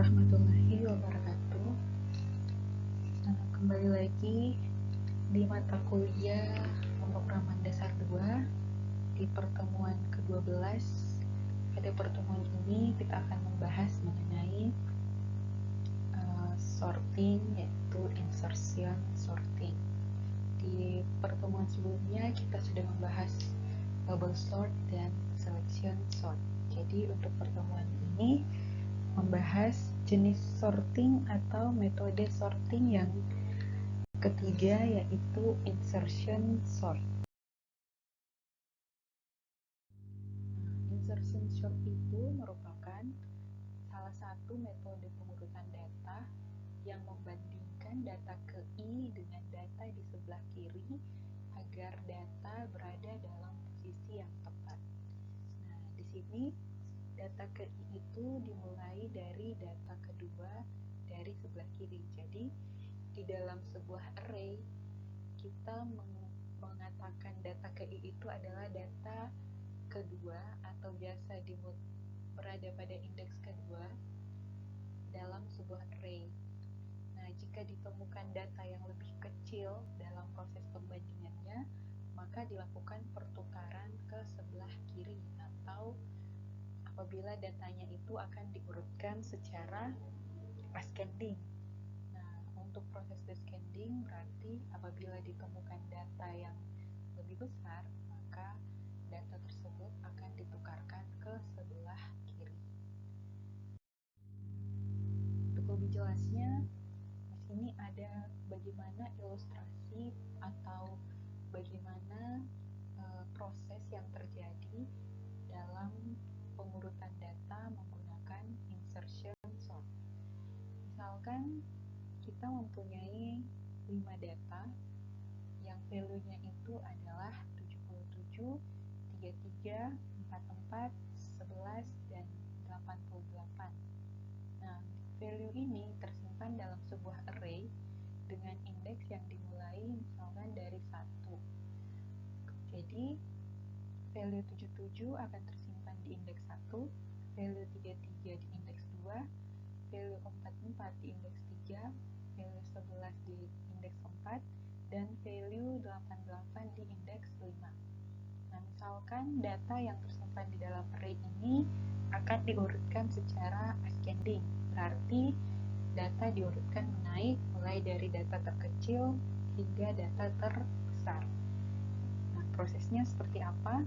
warahmatullahi wabarakatuh. Kembali lagi di mata kuliah pemrograman dasar 2 di pertemuan ke-12. Pada pertemuan ini kita akan membahas mengenai sorting, yaitu insertion sorting. Di pertemuan sebelumnya kita sudah membahas bubble sort dan selection sort. Jadi untuk pertemuan ini membahas jenis sorting atau metode sorting yang ketiga, yaitu insertion sort. Insertion sort itu merupakan salah satu metode pengurutan data yang membandingkan data ke I dengan data di sebelah kiri agar data berada dalam posisi yang tepat. Nah, di sini data ke I itu dimulai dari data kedua dari sebelah kiri. Jadi di dalam sebuah array kita mengatakan data ke I itu adalah data kedua atau biasa berada pada indeks kedua dalam sebuah array. Nah, jika ditemukan data yang lebih kecil dalam proses pembandingannya, maka dilakukan pertukaran ke sebelah kiri, atau apabila datanya itu akan diurutkan secara ascending. Nah, untuk proses descending berarti apabila ditemukan data yang lebih besar, maka data tersebut akan ditukarkan ke sebelah kiri. Untuk lebih jelasnya, di sini ada bagaimana ilustrasi atau bagaimana proses yang terjadi dalam pengurutan data menggunakan insertion sort. Misalkan kita mempunyai 5 data yang value-nya itu adalah 77, 33, 44, 11, dan 88. Nah, value ini tersimpan dalam sebuah array dengan indeks yang dimulai misalkan dari 1. Jadi, value 77 akan tersimpan di indeks 1, value 33 di indeks 2, value 44 di indeks 3, value 11 di indeks 4, dan value 88 di indeks 5. Nah, misalkan data yang tersimpan di dalam array ini akan diurutkan secara ascending, berarti data diurutkan menaik mulai dari data terkecil hingga data terbesar. Nah, prosesnya seperti apa?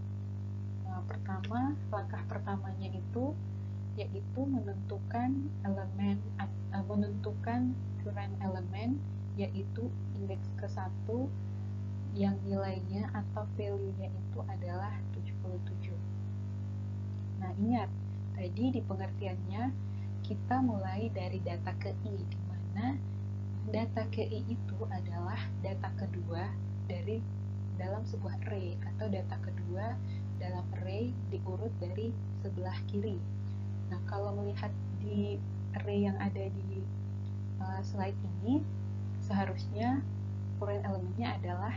Pertama, langkah pertamanya itu yaitu menentukan current element, yaitu indeks ke-1 yang nilainya atau value-nya itu adalah 77. Nah, ingat, tadi di pengertiannya kita mulai dari data ke I, di mana data ke I itu adalah data kedua dalam sebuah array, atau data kedua dalam array diurut dari sebelah kiri. Nah, kalau melihat di array yang ada di slide ini, seharusnya current elemennya adalah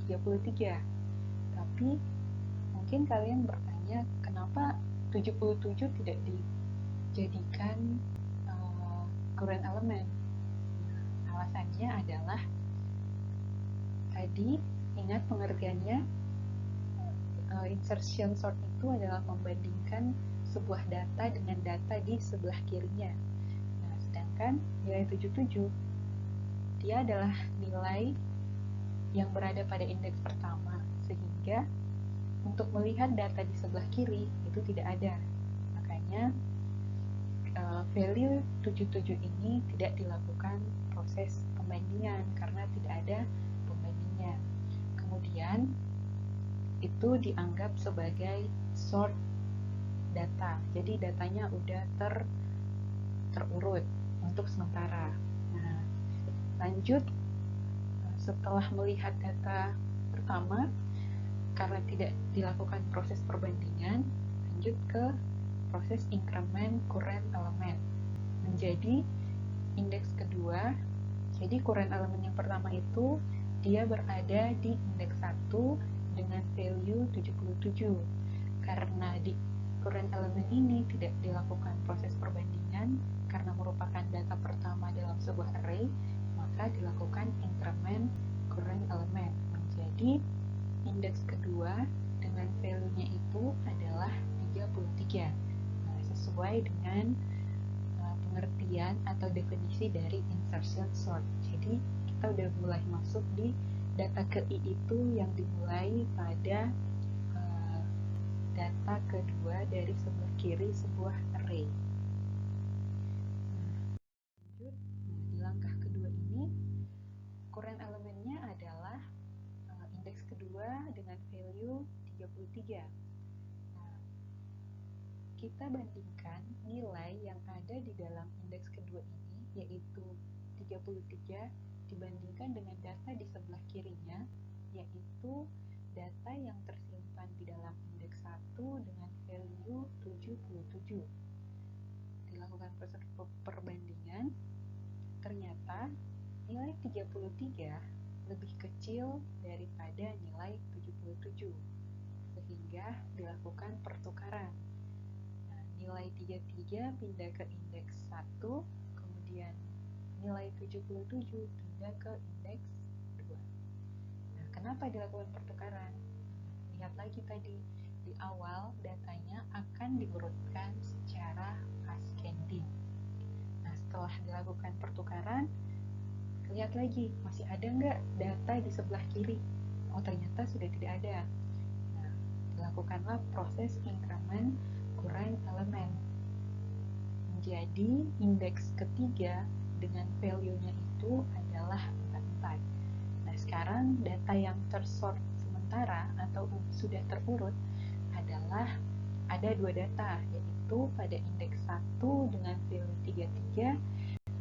33. Tapi mungkin kalian bertanya, kenapa 77 tidak dijadikan current element? Nah, alasannya adalah tadi, ingat pengertiannya, insertion sort itu adalah membandingkan sebuah data dengan data di sebelah kirinya. Nah, sedangkan nilai 77 dia adalah nilai yang berada pada indeks pertama, sehingga untuk melihat data di sebelah kiri itu tidak ada. Makanya value 77 ini tidak dilakukan proses pembandingan karena tidak ada pembandingnya. Kemudian itu dianggap sebagai sort data. Jadi datanya udah terurut untuk sementara. Nah, lanjut, setelah melihat data pertama, karena tidak dilakukan proses perbandingan, lanjut ke proses increment current element menjadi indeks kedua. Jadi current element yang pertama itu dia berada di indeks 1 dengan value 77. Karena di current element ini tidak dilakukan proses perbandingan karena merupakan sesuai dengan pengertian atau definisi dari insertion sort. Jadi kita udah mulai masuk di data ke I itu yang dimulai pada data kedua dari sebelah kiri sebuah array. Lanjut, di langkah kedua ini current elemennya adalah indeks kedua dengan value 33. Kita bandingkan nilai yang ada di dalam indeks kedua ini, yaitu 33, dibandingkan dengan data di sebelah kirinya, yaitu data yang tersimpan di dalam indeks 1 dengan value 77. Dilakukan proses perbandingan, ternyata nilai 33 lebih kecil daripada nilai 77, sehingga dilakukan pertukaran. Nilai 33 pindah ke indeks 1, kemudian nilai 77 pindah ke indeks 2. Nah, kenapa dilakukan pertukaran? Lihat lagi tadi, di awal datanya akan diurutkan secara ascending. Nah, setelah dilakukan pertukaran, lihat lagi, masih ada nggak data di sebelah kiri? Oh, ternyata sudah tidak ada. Nah, dilakukanlah proses increment current element. Jadi indeks ketiga dengan value-nya itu adalah 44. Nah, sekarang data yang tersort sementara atau sudah terurut adalah ada dua data, yaitu pada indeks 1 dengan value 33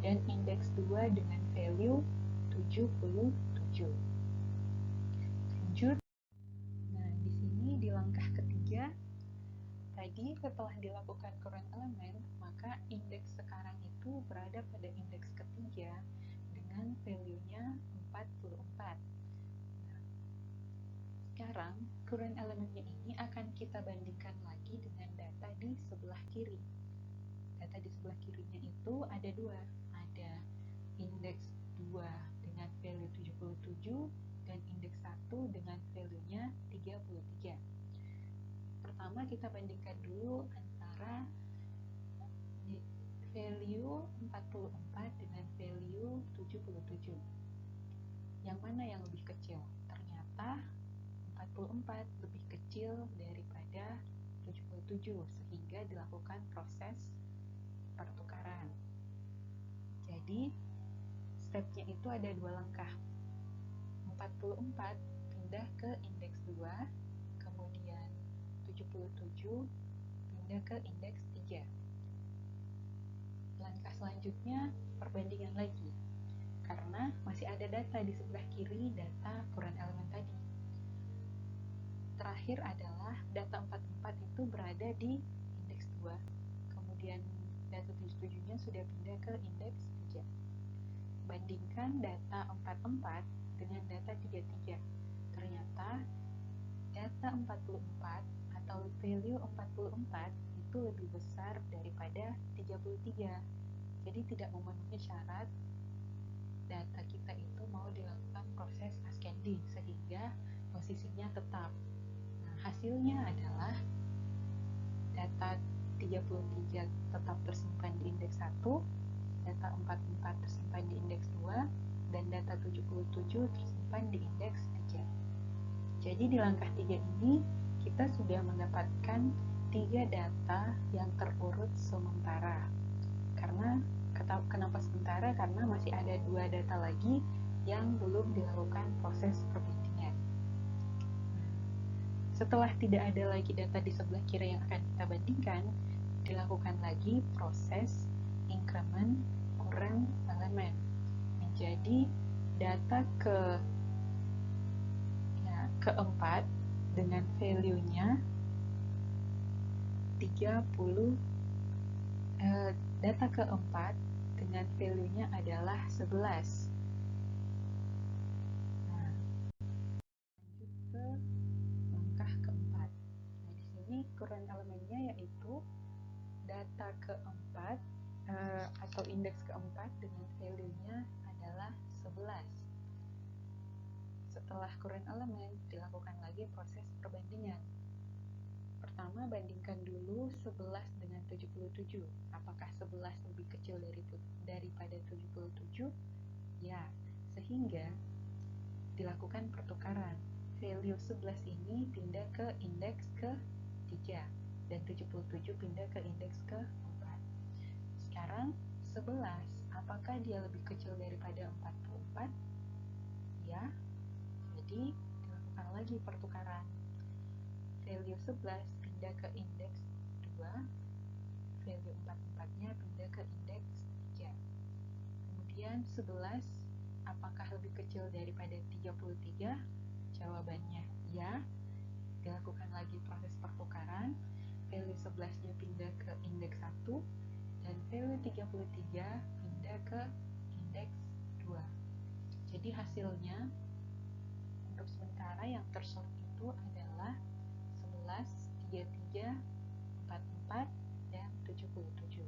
dan indeks 2 dengan value 77. Lanjut. Nah, di sini di langkah ketiga tadi setelah dilakukan current element, maka indeks sekarang itu berada pada indeks ketiga dengan value-nya 44. Nah, sekarang current elementnya ini akan kita bandingkan lagi dengan data di sebelah kiri. Data di sebelah kirinya itu ada dua, ada indeks 2 dengan value 77 dan indeks 1 dengan value-nya 33. Pertama kita bandingkan dulu antara value 44 dengan value 77. Yang mana yang lebih kecil? Ternyata 44 lebih kecil daripada 77, sehingga dilakukan proses pertukaran. Jadi stepnya itu ada dua langkah. 44 pindah ke indeks 2, kemudian 77 pindah ke indeks 3. Langkah selanjutnya perbandingan lagi, karena masih ada data di sebelah kiri data current element tadi. Terakhir adalah data 44 itu berada di indeks 2, kemudian data 77-nya sudah pindah ke indeks 3. Bandingkan data 44 dengan data 33. Ternyata data 44 atau value 44 itu lebih besar daripada 33. Jadi tidak memenuhi syarat data kita itu mau dilakukan proses ascending sehingga posisinya tetap. Nah, hasilnya adalah data 33 tetap tersimpan di indeks 1, data 44 tersimpan di indeks 2, dan data 77 tersimpan di indeks 3. Jadi di langkah 3 ini kita sudah mendapatkan 3 data yang terurut sementara. Kenapa sementara? Karena masih ada 2 data lagi yang belum dilakukan proses perbandingan. Setelah tidak ada lagi data di sebelah kiri yang akan kita bandingkan, dilakukan lagi proses increment current element. Menjadi data keempat dengan value-nya 30, data keempat dengan value-nya adalah 11. Nah, lanjut ke langkah keempat. Nah, di sini current elemennya yaitu data keempat atau indeks keempat dengan value-nya adalah 11. Setelah current element, dilakukan lagi proses perbandingan. Pertama, bandingkan dulu 11 dengan 77. Apakah 11 lebih kecil daripada 77? Ya, sehingga dilakukan pertukaran. Value 11 ini pindah ke indeks ke-3 dan 77 pindah ke indeks ke-4. Sekarang 11, apakah dia lebih kecil daripada 44? Ya, jadi dilakukan lagi pertukaran. Value 11 pindah ke indeks 2, value 44-nya pindah ke indeks 3. Kemudian 11, apakah lebih kecil daripada 33? Jawabannya ya. Dilakukan lagi proses pertukaran. Value 11-nya pindah ke indeks 1 dan value 33 pindah ke indeks 2. Jadi hasilnya untuk sementara yang tersort itu adalah 11, 33, 44, dan 77.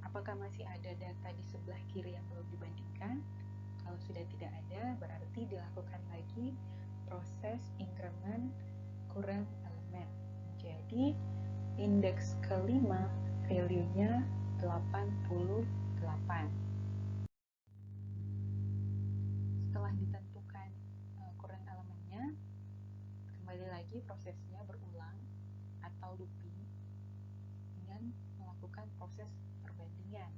Apakah masih ada data di sebelah kiri yang belum dibandingkan? Kalau sudah tidak ada, berarti dilakukan lagi proses increment current element. Jadi indeks kelima value-nya 88. Setelah ditentukan current elemennya, kembali lagi prosesnya berulang atau looping dengan melakukan proses perbandingan.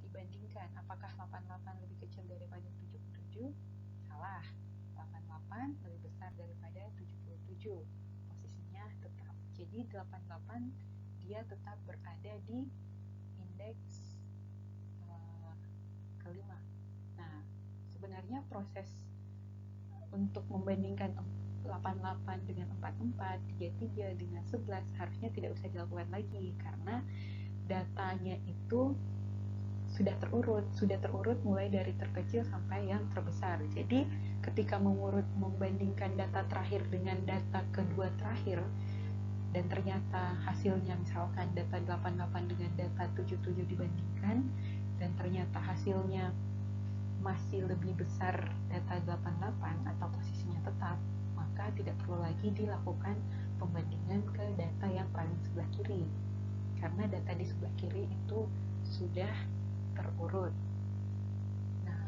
Dibandingkan, apakah 88 lebih kecil daripada 77? Salah, 88 lebih besar daripada 77. Posisinya tetap. Jadi 88 dia tetap berada di indeks kelima. Nah, sebenarnya proses untuk membandingkan 88 dengan 44, 33 dengan 11 harusnya tidak usah dilakukan lagi karena datanya itu sudah terurut mulai dari terkecil sampai yang terbesar. Jadi ketika membandingkan data terakhir dengan data kedua terakhir dan ternyata hasilnya misalkan data 88 dengan data 77 dibandingkan dan ternyata hasilnya masih lebih besar data 88 atau posisinya tetap, maka tidak perlu lagi dilakukan pembandingan ke data yang paling sebelah kiri karena data di sebelah kiri itu sudah terurut. Nah,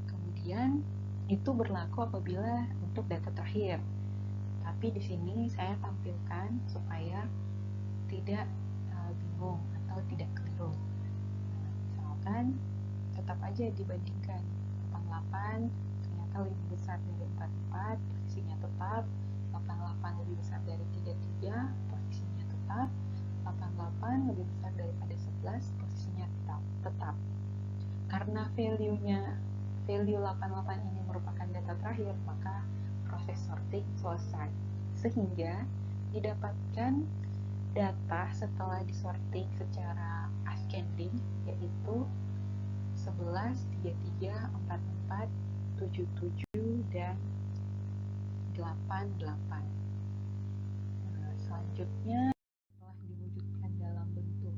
kemudian itu berlaku apabila untuk data terakhir. Tapi di sini saya tampilkan supaya tidak bingung atau tidak keliru. Nah, misalkan tetap aja dibandingkan 88 ternyata lebih besar dari 44, posisinya tetap. 88 lebih besar dari 33, posisinya tetap. 88 lebih besar daripada 11, posisinya tetap. Karena value 88 ini merupakan data terakhir, maka proses sorting selesai. Sehingga didapatkan data setelah disorting secara ascending, yaitu 11, 33, 44, 77, dan 88. Nah, selanjutnya setelah diwujudkan dalam bentuk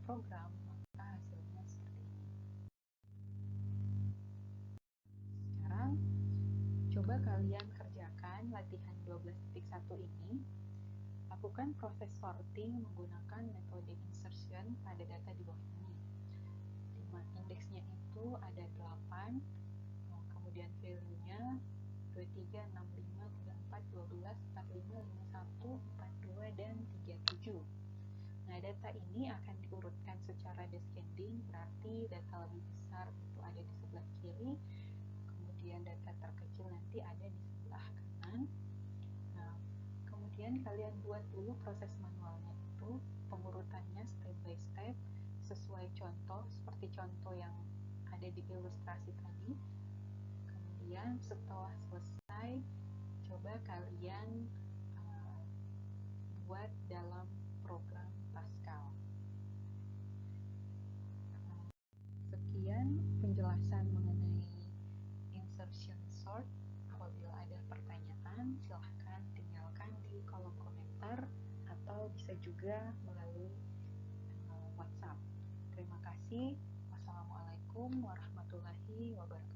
program, maka hasilnya seperti ini. Sekarang coba kalian kerjakan latihan 12.1 ini. Lakukan proses sorting menggunakan metode insertion pada data di bawah ini. Indeksnya itu ada 8, kemudian value-nya 23, 65, 34, 12, 45, 51, 42, dan 37. Nah, data ini akan diurutkan secara descending, berarti data lebih besar itu ada di sebelah kiri, kemudian data terkecil nanti ada di sebelah kanan. Nah, kemudian kalian buat dulu proses manualnya itu, pengurutannya step by step, sesuai contoh, seperti contoh yang ada di ilustrasi tadi. Kemudian setelah selesai, coba kalian buat dalam program Pascal. Sekian penjelasan mengenai insertion sort. Apabila ada pertanyaan, silahkan tinggalkan di kolom komentar atau bisa juga melalui WhatsApp. Terima kasih. Wassalamualaikum warahmatullahi wabarakatuh.